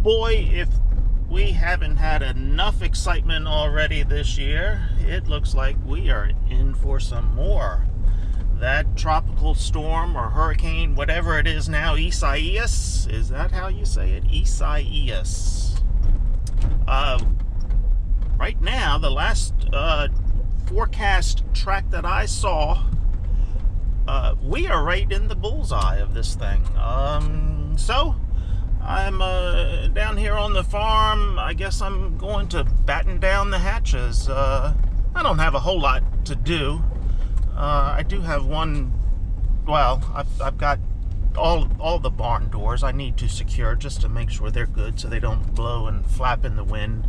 boy, if we haven't had enough excitement already this year, it looks like we are in for some more. That tropical storm or hurricane, whatever it is now, Isaias, is that how you say it? Isaias. Right now, the last forecast track that I saw, we are right in the bullseye of this thing. So I'm down here on the farm. I guess I'm going to batten down the hatches. I don't have a whole lot to do. I do have one. Well, I've got all the barn doors I need to secure just to make sure they're good so they don't blow and flap in the wind.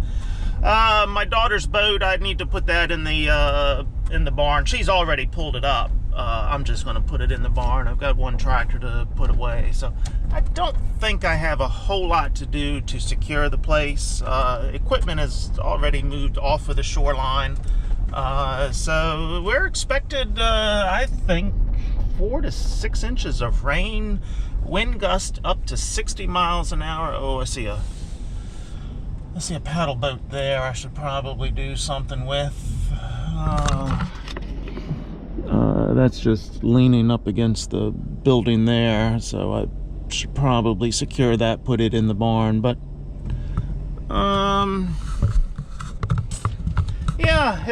My daughter's boat, I need to put that in the barn. She's already pulled it up. I'm just going to put it in the barn. I've got one tractor to put away, so I don't think I have a whole lot to do to secure the place. Equipment has already moved off of the shoreline, so we're expected, I think, 4 to 6 inches of rain, wind gust up to 60 miles an hour. Oh, I see a paddle boat there I should probably do something with. That's just leaning up against the building there, so I should probably secure that, put it in the barn. But yeah,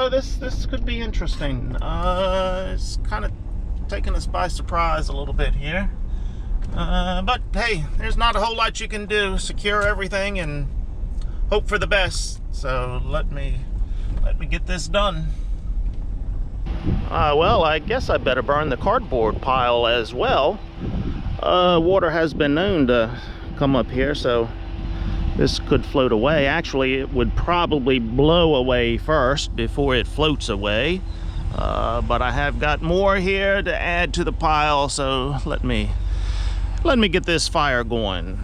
this could be interesting. It's kind of taking us by surprise a little bit here, but hey, there's not a whole lot you can do. Secure everything and hope for the best. So let me get this done. Well, I guess I better burn the cardboard pile as well. Water has been known to come up here, so this could float away. Actually, it would probably blow away first before it floats away. But I have got more here to add to the pile, so let me get this fire going.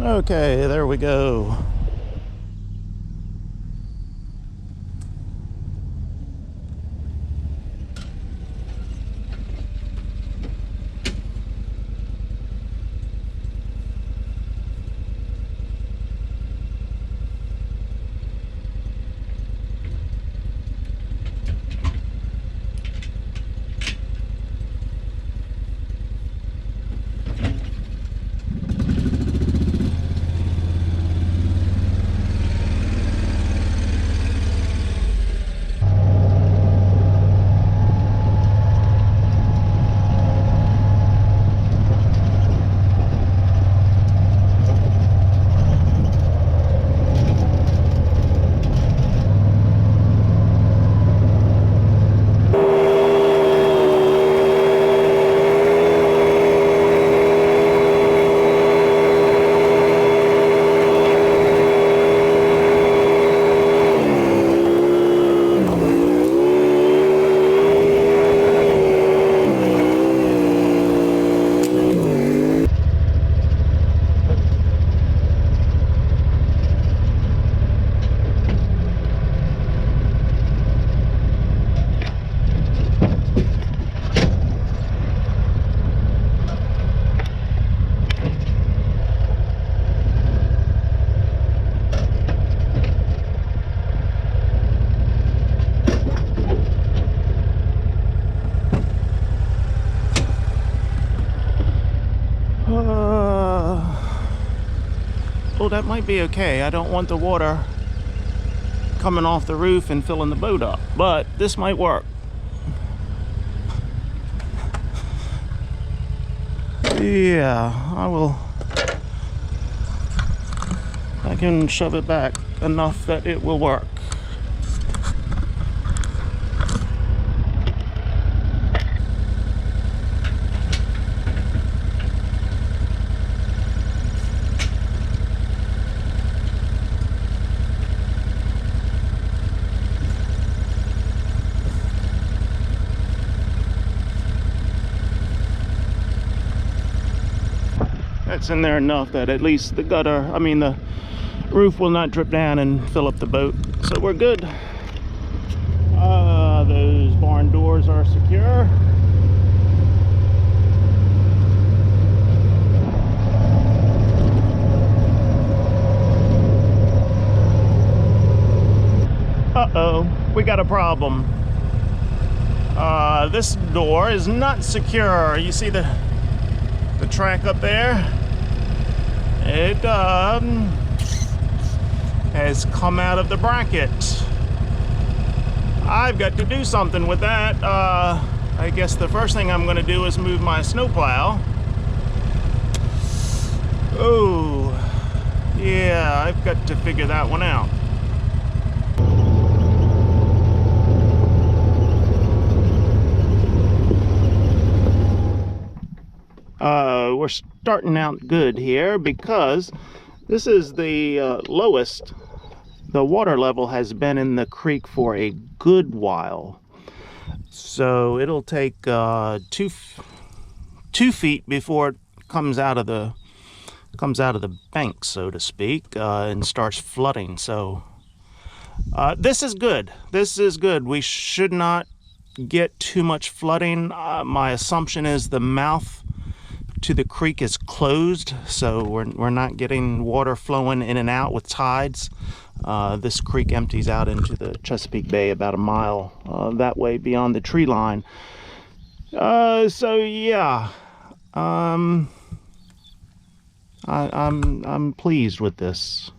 Okay, there we go. Oh, that might be okay. I don't want the water coming off the roof and filling the boat up, but this might work. Yeah, I can shove it back enough that it will work. That's in there enough that at least the roof will not drip down and fill up the boat. So we're good. Those barn doors are secure. Uh-oh, we got a problem. This door is not secure. You see the track up there? It has come out of the bracket. I've got to do something with that. I guess the first thing I'm going to do is move my snowplow. Oh, yeah, I've got to figure that one out. We're starting out good here because this is the lowest the water level has been in the creek for a good while. So it'll take 2 feet before it comes out of the bank, so to speak, and starts flooding. So this is good. This is good. We should not get too much flooding. My assumption is the mouth to the creek is closed, so we're not getting water flowing in and out with tides. This creek empties out into the Chesapeake Bay about a mile that way beyond the tree line. So yeah, I'm pleased with this.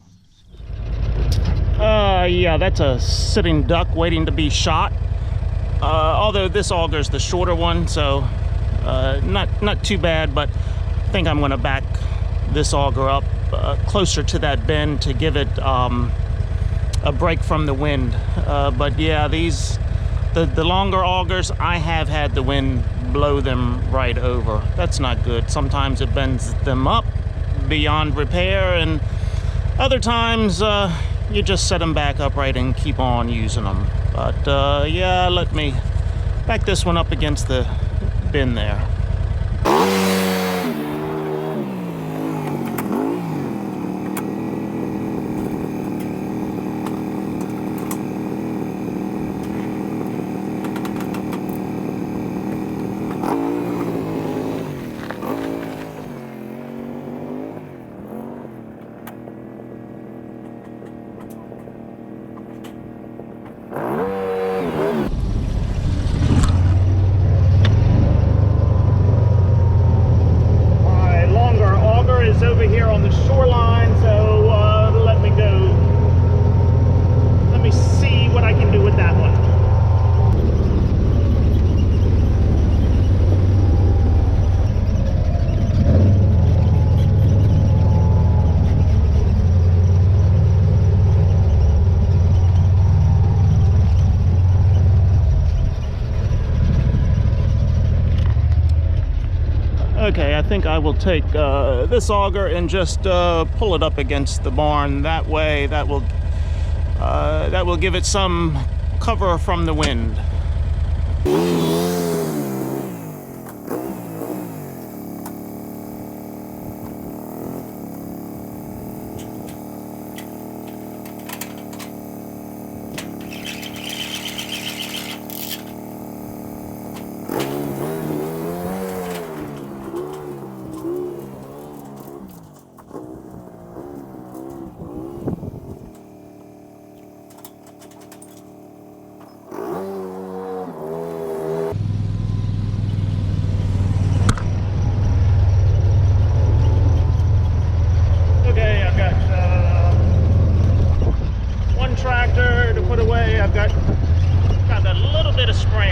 Yeah, that's a sitting duck waiting to be shot. Although this auger's the shorter one, so not too bad, but I think I'm going to back this auger up closer to that bend to give it a break from the wind. But yeah, the longer augers, I have had the wind blow them right over. That's not good. Sometimes it bends them up beyond repair, and other times you just set them back upright and keep on using them. But yeah, let me back this one up against the bin there. Okay, I think I will take this auger and just pull it up against the barn. That way, that will give it some cover from the wind.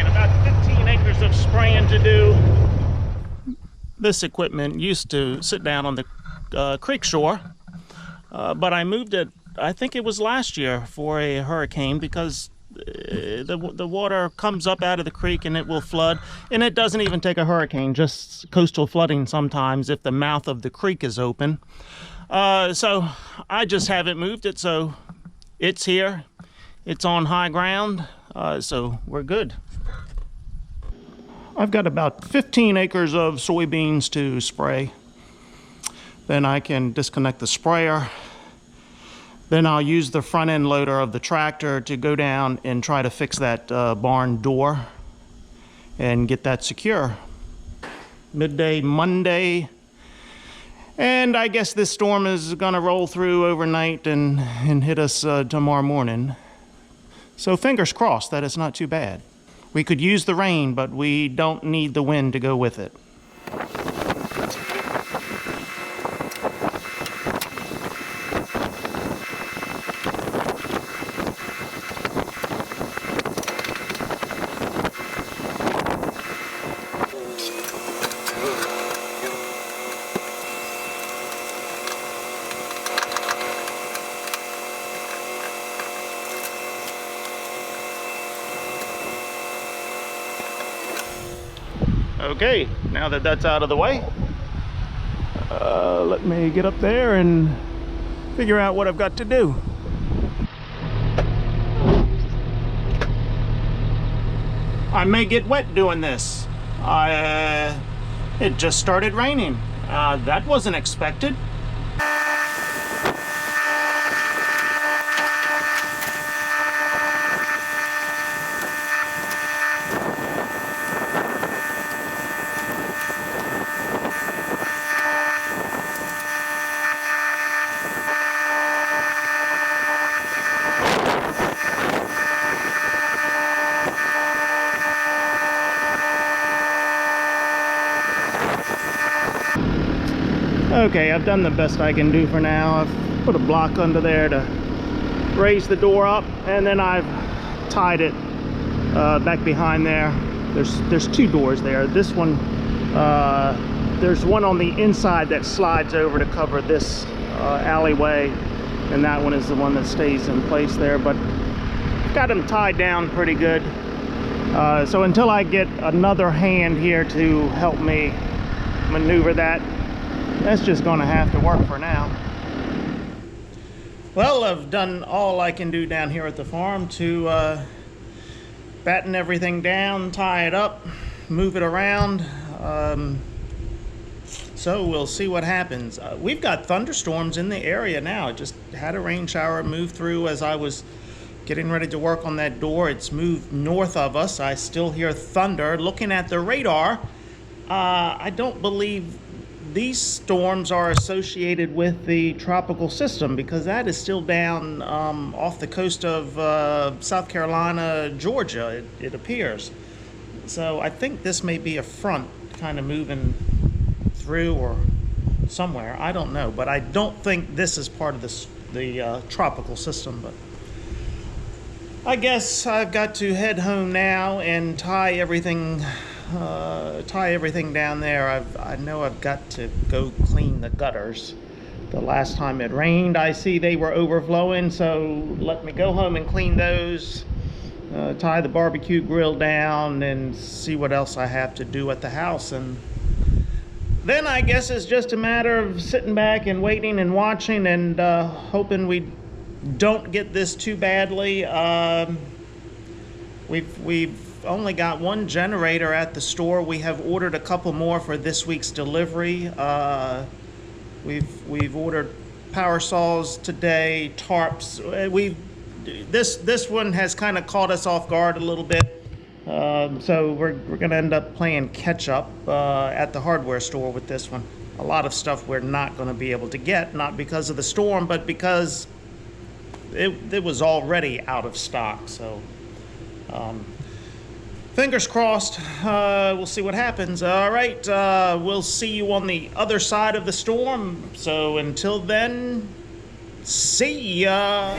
and about 15 acres of spraying to do. This equipment used to sit down on the creek shore, but I moved it, I think it was last year, for a hurricane, because the water comes up out of the creek and it will flood, and it doesn't even take a hurricane, just coastal flooding sometimes if the mouth of the creek is open. So I just haven't moved it, so it's here, it's on high ground, so we're good. I've got about 15 acres of soybeans to spray. Then I can disconnect the sprayer. Then I'll use the front end loader of the tractor to go down and try to fix that barn door and get that secure. Midday Monday. And I guess this storm is gonna roll through overnight and hit us tomorrow morning. So fingers crossed that it's not too bad. We could use the rain, but we don't need the wind to go with it. Okay, now that that's out of the way, let me get up there and figure out what I've got to do. I may get wet doing this. It just started raining. That wasn't expected. Okay, I've done the best I can do for now. I've put a block under there to raise the door up, and then I've tied it back behind there. There's two doors there. This one, there's one on the inside that slides over to cover this alleyway, and that one is the one that stays in place there, but got them tied down pretty good. So until I get another hand here to help me maneuver that, that's just gonna have to work for now. Well, I've done all I can do down here at the farm to batten everything down, tie it up, move it around. So we'll see what happens. We've got thunderstorms in the area now. I just had a rain shower move through as I was getting ready to work on that door. It's moved north of us. I still hear thunder. Looking at the radar, I don't believe these storms are associated with the tropical system, because that is still down off the coast of South Carolina, Georgia, it appears. So I think this may be a front kind of moving through or somewhere. I don't know, but I don't think this is part of the tropical system. But I guess I've got to head home now and tie everything down there. I know I've got to go clean the gutters. The last time it rained, I see they were overflowing, so let me go home and clean those, tie the barbecue grill down, and see what else I have to do at the house. And then I guess it's just a matter of sitting back and waiting and watching and hoping we don't get this too badly. We've only got one generator at the store. We have ordered a couple more for this week's delivery. We've ordered power saws today, tarps. This one has kind of caught us off guard a little bit. So we're gonna end up playing catch up at the hardware store with this one. A lot of stuff we're not gonna be able to get, not because of the storm, but because it was already out of stock. So fingers crossed. We'll see what happens. All right, we'll see you on the other side of the storm. So until then, see ya.